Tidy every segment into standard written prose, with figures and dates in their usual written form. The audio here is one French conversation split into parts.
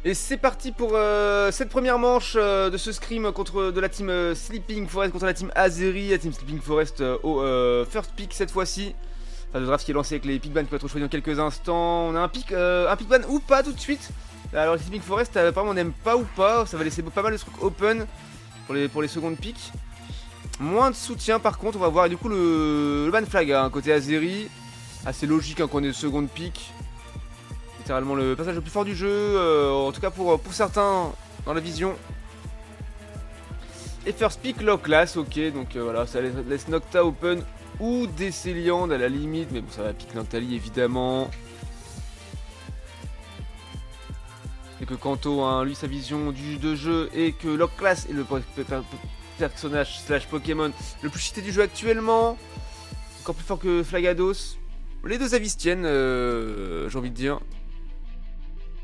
Et c'est parti pour cette première manche de ce scrim contre de la team Sleeping Forest contre la team Azeri. La team Sleeping Forest au first pick cette fois-ci. Enfin, le draft qui est lancé avec les pick bans qui vont être choisis dans quelques instants. On a un pick ban ou pas tout de suite. Alors les Sleeping Forest apparemment on n'aime pas ou pas. Ça va laisser pas mal de trucs open pour les secondes picks. Moins de soutien par contre on va voir. Et du coup le ban flag hein, côté Azeri. Assez logique hein, qu'on ait le second pick. Littéralement le passage le plus fort du jeu, en tout cas pour certains dans la vision. Et first pick low class, ok, donc voilà, ça laisse Nocta open ou Décéliande à la limite, mais bon ça va pick Noctali évidemment. Et que Kanto, hein, lui sa vision de jeu et que low class est le personnage slash Pokémon le plus cheaté du jeu actuellement. Encore plus fort que Flagados. Les deux avis se tiennent, j'ai envie de dire.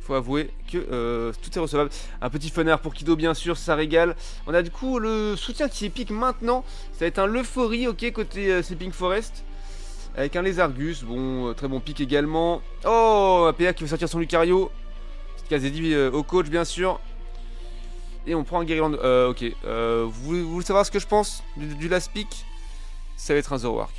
Faut avouer que tout est recevable. Un petit funner pour Kido bien sûr, ça régale. On a du coup le soutien qui est épique maintenant. Ça va être un Leuphorie, ok, côté Sleeping Forest. Avec un Lézargus, bon, très bon pick également. Oh, un PA qui veut sortir son Lucario. C'est Kazedi au coach bien sûr. Et on prend un Guerryland, ok. Vous voulez savoir ce que je pense du last pick? Ça va être un Zoroark.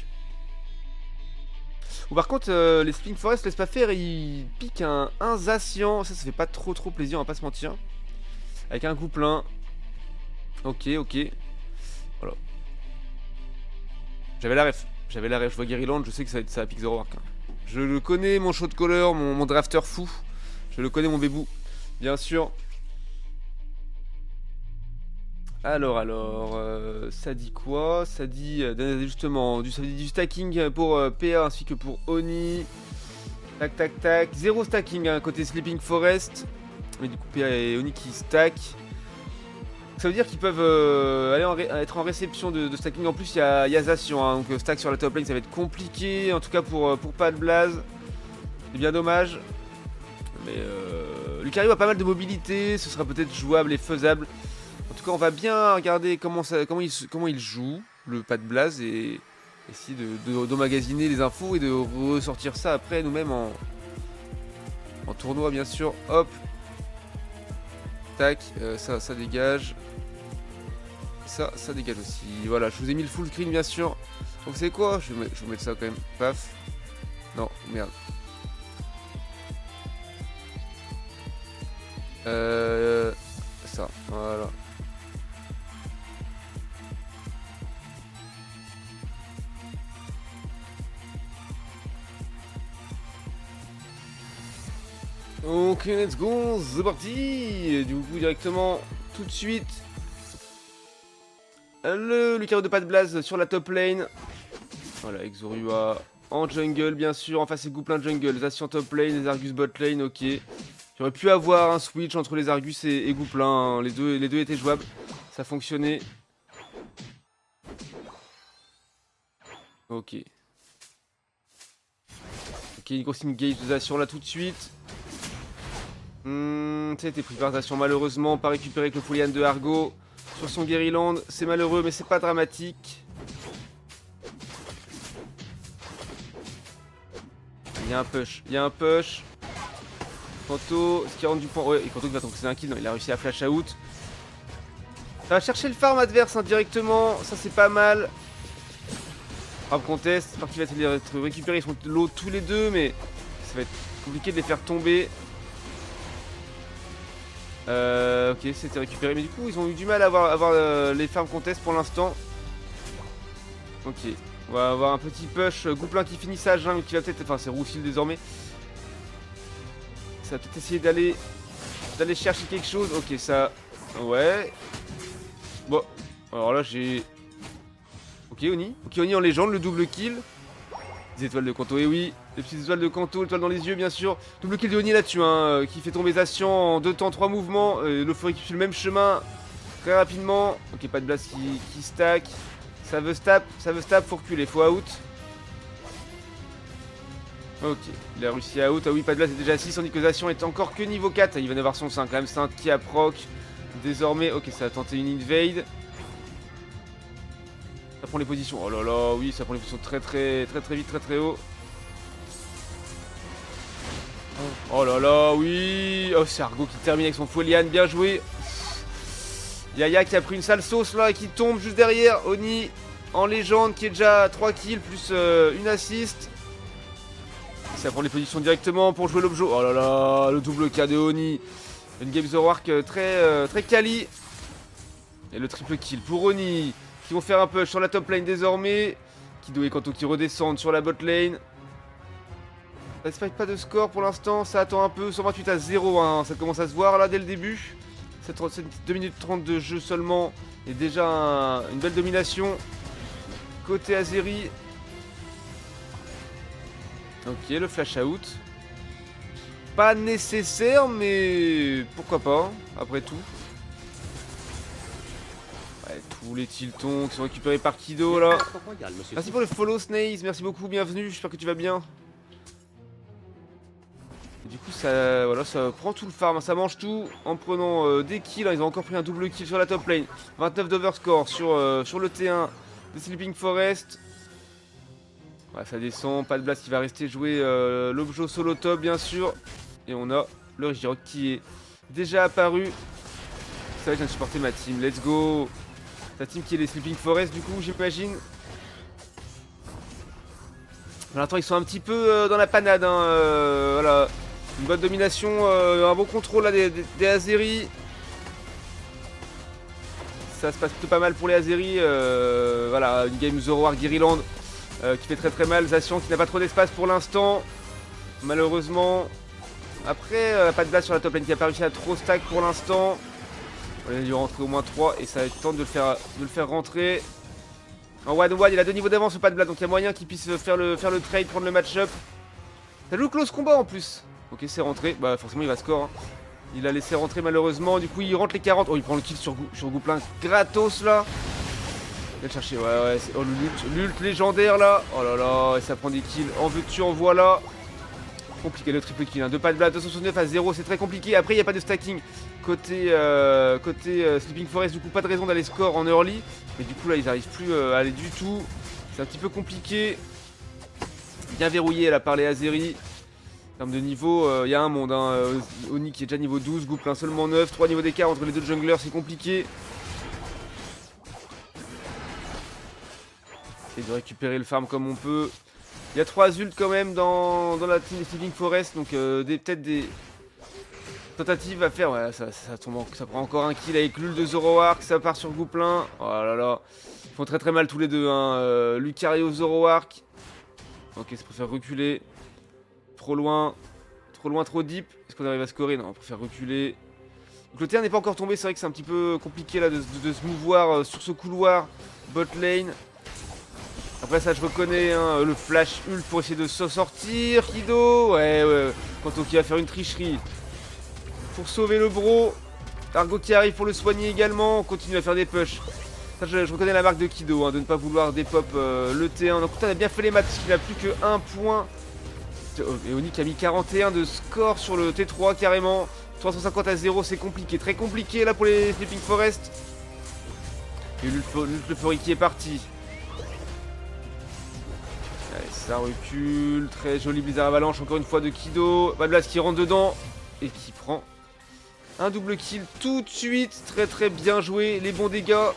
Ou par contre, les Sleeping Forest laissent pas faire, ils piquent un Zacian. Ça fait pas trop plaisir, on va pas se mentir. Avec un coup plein. Ok. Voilà. J'avais la ref, je vois Guerryland, je sais que ça va pique Zoroark. Hein. Je le connais, mon shot caller, mon drafter fou. Je le connais, mon bébou. Bien sûr. Alors, ça dit quoi? Ça dit justement ça dit du stacking pour PA ainsi que pour Oni. Tac. Zéro stacking hein, côté Sleeping Forest. Mais du coup, PA et Oni qui stack. Ça veut dire qu'ils peuvent être en réception de stacking. En plus, il y a Zacian. Hein, donc, stack sur la top lane, ça va être compliqué. En tout cas, pour pas de blaze. C'est bien dommage. Mais Lucario a pas mal de mobilité. Ce sera peut-être jouable et faisable. En tout cas, on va bien regarder comment il joue, le pas de blaze, et essayer d'emmagasiner les infos et de ressortir ça après nous-mêmes en tournoi, bien sûr. Hop. Tac, ça dégage. Ça dégage aussi. Voilà, je vous ai mis le full screen, bien sûr. Donc, c'est quoi? Je vais vous mettre ça quand même. Paf. Non, merde. Ça, voilà. Ok, let's go, c'est parti. Et du coup, directement, tout de suite, le Lucario de pas de blaze sur la top lane. Voilà, Exorua en jungle, bien sûr. En face, c'est Gouplin jungle. Zacian top lane, les Argus bot lane, ok. J'aurais pu avoir un switch entre les Argus et Gouplin. Hein. Les deux étaient jouables. Ça fonctionnait. Ok. Ok, une grosse engage de Zacian là tout de suite. Ça a été pris par Zacian malheureusement, pas récupéré avec le Folian de Argo sur son Guerryland, c'est malheureux mais c'est pas dramatique. Il y a un push. Kanto, ce qui rentre du point. Ouais, et Kanto qui va tomber un kill, non, il a réussi à flash out. Ça va chercher le farm adverse indirectement, ça c'est pas mal. Farm contest, j'espère qu'il va être récupéré, ils sont low tous les deux, mais ça va être compliqué de les faire tomber. Ok, c'était récupéré, mais du coup ils ont eu du mal à avoir les farm contest pour l'instant. Ok, on va avoir un petit push, Gouplin qui finit sa jungle, qui va peut-être, enfin c'est Roussil désormais. Ça va peut-être essayer d'aller chercher quelque chose. Ok, ça, ouais. Bon, alors là j'ai... Ok Oni en légende, le double kill. Les étoiles de Kanto, et oui, les petites étoiles de Kanto, l'étoile dans les yeux bien sûr. Double kill de Oni là-dessus, hein, qui fait tomber Zacian en 2 temps, 3 mouvements. L'Euphorie qui suit le même chemin très rapidement. Ok, pas de blast qui stack. Ça veut stab, faut reculer, faut out. Ok, il a réussi à out. Ah oui, pas de blast, c'est déjà 6, tandis que Zacian est encore que niveau 4. Il va y avoir son 5 quand même, c'est un qui a proc. Désormais, ok, ça va tenter une invade. Ça prend les positions, oh là là, oui, ça prend les positions très vite, très haut. Oh là là, oui. Oh, c'est Argo qui termine avec son Folian, bien joué. Yaya qui a pris une sale sauce là et qui tombe juste derrière. Oni en légende qui est déjà à 3 kills plus une assist. Ça prend les positions directement pour jouer l'objet. Oh là là, le double K de Oni. Une game Zoroark très quali. Et le triple kill pour Oni. Qui vont faire un push sur la top lane désormais. Kido et Kanto qui redescendent sur la bot lane. Ça ne spike pas de score pour l'instant, ça attend un peu. 128-0, hein. Ça commence à se voir là dès le début. 2 minutes 30 de jeu seulement. Et déjà une belle domination. Côté Azeri. Ok, le flash out. Pas nécessaire, mais pourquoi pas, après tout. Ouais, tous les tiltons qui sont récupérés par Kido là. Merci pour le follow Snaze, merci beaucoup, bienvenue, j'espère que tu vas bien. Et du coup ça, voilà, ça prend tout le farm, ça mange tout en prenant des kills. Ils ont encore pris un double kill sur la top lane. 29 d'overscore sur le T1 de Sleeping Forest. Ouais, ça descend, pas de blast qui va rester jouer l'objet solo top bien sûr. Et on a le Regirock qui est déjà apparu. C'est vrai que je viens de supporter ma team, let's go. Ta team qui est les Sleeping Forest du coup j'imagine. Pour l'instant ils sont un petit peu dans la panade hein, voilà. Une bonne domination, un bon contrôle là, des Azeri. Ça se passe plutôt pas mal pour les Azeri. Voilà, une game Zoroark Guerrilland qui fait très mal. Zacian qui n'a pas trop d'espace pour l'instant. Malheureusement. Après, pas de blast sur la top lane qui a pas réussi à trop stack pour l'instant. On a dû rentrer au moins 3 et ça va être temps de le faire rentrer. En 1-1, il a 2 niveaux d'avance au pas de blast, donc il y a moyen qu'il puisse faire le trade, prendre le match-up. Ça joue close combat en plus. Ok, c'est rentré. Bah, forcément, il va score. Hein. Il a laissé rentrer malheureusement. Du coup, il rentre les 40. Oh, il prend le kill sur Gouplin gratos là. Il va le chercher. Ouais, oh, l'ult légendaire là. Oh là là, et ça prend des kills. En veux-tu, en voilà. Compliqué le triple kill. Hein. 2 pas de blast, 269 à 0, c'est très compliqué. Après, il n'y a pas de stacking côté Sleeping Forest. Du coup, pas de raison d'aller score en early. Mais du coup, là, ils n'arrivent plus à aller du tout. C'est un petit peu compliqué. Bien verrouillé là par les Azeri. En termes de niveau, il y a un monde. Hein. Oni qui est déjà niveau 12, Gouplin seulement 9. 3 niveaux d'écart entre les deux junglers, c'est compliqué. Essayer de récupérer le farm comme on peut. Il y a 3 ults quand même dans la team Sleeping Forest. Donc peut-être des tentatives à faire. Ouais, ça prend encore un kill avec l'ult de Zoroark. Ça part sur Gouplin. Oh là là. Ils font très mal tous les deux. Hein. Lucario, Zoroark. Ok, ça préfère reculer. Trop loin, trop deep. Est-ce qu'on arrive à scorer? Non, on préfère reculer. Donc le terrain n'est pas encore tombé, c'est vrai que c'est un petit peu compliqué là de se mouvoir sur ce couloir bot lane. Après ça je reconnais hein, le flash ult pour essayer de s'en sortir. Kido, ouais. Kanto qui va faire une tricherie pour sauver le bro. Argo qui arrive pour le soigner également. On continue à faire des push. Ça, je reconnais la marque de Kido, hein, de ne pas vouloir dépop le T1. Donc on a bien fait les maths parce qu'il n'a plus que 1 point. Et Oni qui a mis 41 de score sur le T3 carrément. 350 à 0, c'est compliqué, très compliqué là pour les Sleeping Forest. Et l'Euphorie qui est parti. Allez, ça recule, très joli Blizzard Avalanche encore une fois de Kido. Badblast qui rentre dedans et qui prend un double kill tout de suite. Très bien joué, les bons dégâts.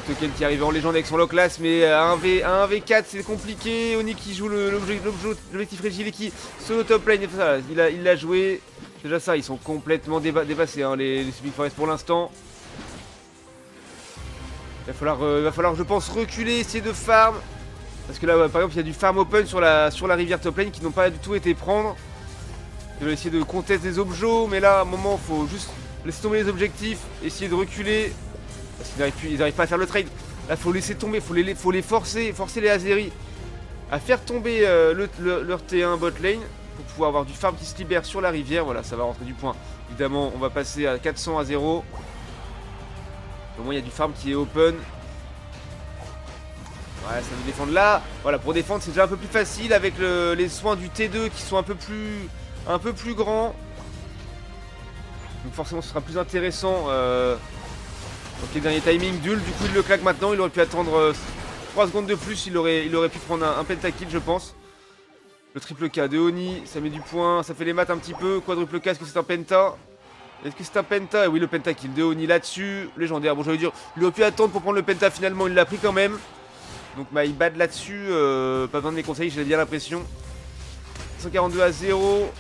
Token qui arrive en légende avec son lock class, mais à 1v4 c'est compliqué. Oni qui joue l'objectif Régile qui solo top lane, il l'a joué. Déjà ça, ils sont complètement dépassés hein, les Sleeping Forest pour l'instant. Il va falloir je pense reculer, essayer de farm. Parce que là par exemple il y a du farm open sur la rivière top lane qui n'ont pas du tout été prendre. Ils veulent essayer de contester des objets, mais là à un moment il faut juste laisser tomber les objectifs, essayer de reculer. Parce qu'ils n'arrivent pas à faire le trade. Là faut laisser tomber, faut les forcer les Azeri à faire tomber leur T1 bot lane pour pouvoir avoir du farm qui se libère sur la rivière. Voilà, ça va rentrer du point. Évidemment on va passer à 400 à 0. Au moins il y a du farm qui est open. Ouais, ça veut défendre là. Voilà, pour défendre c'est déjà un peu plus facile avec les soins du T2 qui sont un peu plus grands. Donc forcément ce sera plus intéressant. Ok, dernier timing d'Ul, du coup il le claque maintenant, il aurait pu attendre 3 secondes de plus, il aurait pu prendre un pentakill je pense. Le triple K de Oni, ça met du point, ça fait les maths un petit peu. Quadruple K, est-ce que c'est un penta? Est-ce que c'est un penta? Oui, le pentakill de Oni là-dessus. Légendaire, bon j'allais dire, il aurait pu attendre pour prendre le penta, finalement il l'a pris quand même. Donc my bad là-dessus, pas besoin de mes conseils, j'ai bien l'impression. 142 à 0.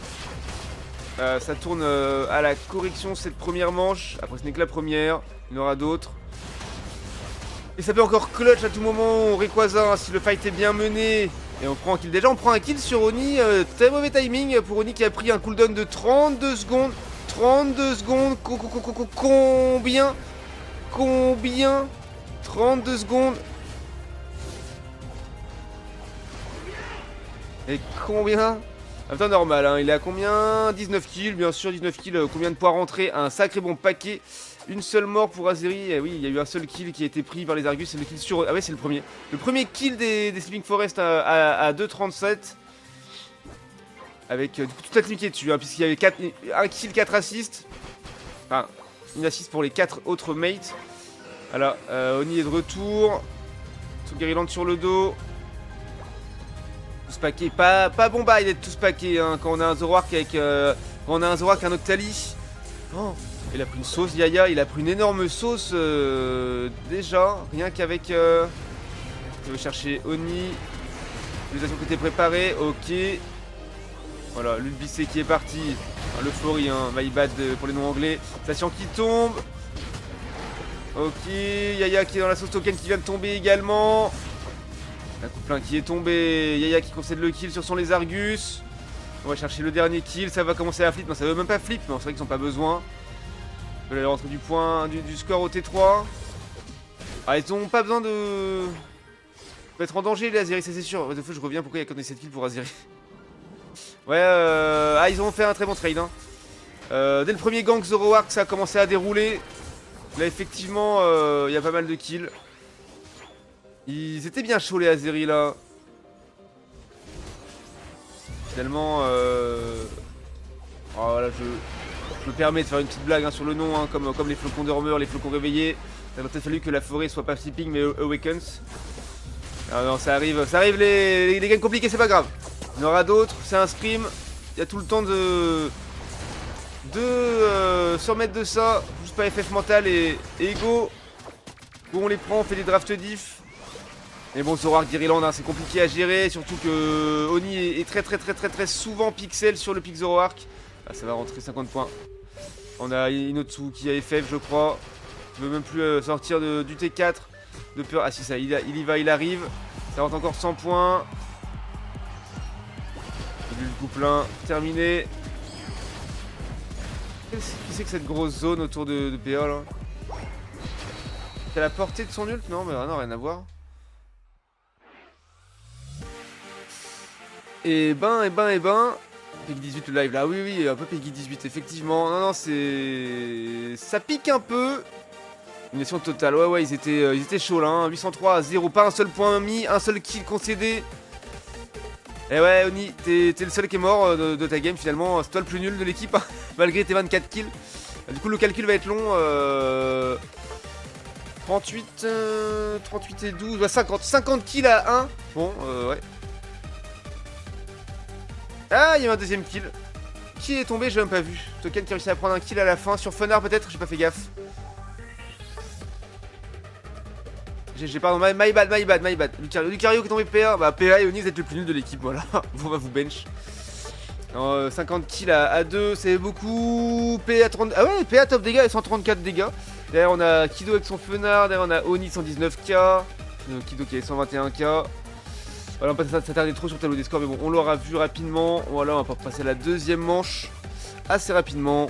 Ça tourne à la correction cette première manche. Après ce n'est que la première, il y en aura d'autres. Et ça peut encore clutch à tout moment, Rayquaza, si le fight est bien mené. Et on prend un kill. Déjà on prend un kill sur Oni, très mauvais timing pour Oni qui a pris un cooldown de 32 secondes. 32 secondes, combien? 32 secondes. Et combien? En même temps normal, hein. Il est à combien? 19 kills, bien sûr, 19 kills, combien de points rentrer? Un sacré bon paquet. Une seule mort pour Azeri, oui, il y a eu un seul kill qui a été pris par les Argus, c'est le kill sur... Ah ouais, c'est le premier. Le premier kill des Sleeping Forest à 2,37. Avec du coup, toute la team qui est dessus, hein, puisqu'il y avait 1 kill, 4 assists. Enfin, une assist pour les 4 autres mates. Voilà, Oni est de retour. Gariland sur le dos. Tous paquets, pas bon bail d'être tous paquets hein, quand on a un Zoroark avec un Octali. Oh, il a pris une sauce Yaya, il a pris une énorme sauce déjà, rien qu'avec... Je vais chercher Oni. L'utilisation qui était préparée, ok. Voilà, l'Ulbissé qui est parti. Enfin, l'euphorie, hein, my bad pour les noms anglais. Station qui tombe. Ok, Yaya qui est dans la sauce token qui vient de tomber également. Un coup plein qui est tombé, Yaya qui concède le kill sur son les Argus. On va chercher le dernier kill, ça va commencer à flip. Non, ça veut même pas flip, mais c'est vrai qu'ils n'ont pas besoin. Ils veulent aller rentrer du point, du score au T3. Ah, ils ont pas besoin de mettre en danger les Azeri, ça c'est sûr. De fois, je reviens, pourquoi il y a que 7 kills pour Azeri? Ouais, ah, ils ont fait un très bon trade. Hein. Dès le premier gank Zoroark, ça a commencé à dérouler. Là, effectivement, il y a pas mal de kills. Ils étaient bien chauds les Azeri là. Finalement, oh, là, je me permets de faire une petite blague hein, sur le nom, hein, comme les flocons dormeurs, les flocons réveillés. Il a peut-être fallu que la forêt soit pas flipping mais awakens. Ah non, ça arrive les games compliqués, c'est pas grave. Il y en aura d'autres, c'est un scrim. Il y a tout le temps de se remettre de ça. Juste pas FF mental et ego. Bon, on les prend, on fait des drafts diff. Mais bon, Zoroark Gariland, hein, c'est compliqué à gérer, surtout que Oni est très souvent pixel sur le pick Zoroark. Ah, ça va rentrer 50 points. On a Inotsu qui a FF, je crois. Il veut même plus sortir du T4. De peur. Ah si, ça, il y va, il arrive. Ça rentre encore 100 points. Le coup plein, terminé. Qui c'est que cette grosse zone autour de PA là? C'est à la portée de son ult? Non, mais non, rien à voir. Et ben. Peggy 18 le live là, oui, un peu Peggy 18, effectivement. Non, c'est... Ça pique un peu. Domination totale, ouais, ils étaient chauds là, hein. 803 à 0, pas un seul point mis, un seul kill concédé. Et ouais, Oni, t'es le seul qui est mort de ta game finalement, c'est toi le plus nul de l'équipe, hein, malgré tes 24 kills. Du coup, le calcul va être long. 38 et 12, ouais, 50 kills à 1. Bon, ouais. Ah, il y a un deuxième kill. Qui est tombé, j'ai même pas vu. Token qui a réussi à prendre un kill à la fin, sur Funard peut-être, j'ai pas fait gaffe. J'ai pardon, my bad. Lucario qui est tombé PA. Bah PA et Oni, vous êtes le plus nul de l'équipe, voilà. On va vous bench. 50 kills à 2, c'est beaucoup. PA 30. Ah ouais, PA top dégâts et 134 dégâts. Derrière on a Kido avec son Fenard, derrière on a Oni 119k. Kido qui est 121k. Voilà, on va pas s'attarder trop sur le tableau des scores, mais bon, on l'aura vu rapidement. Voilà, on va passer à la deuxième manche assez rapidement.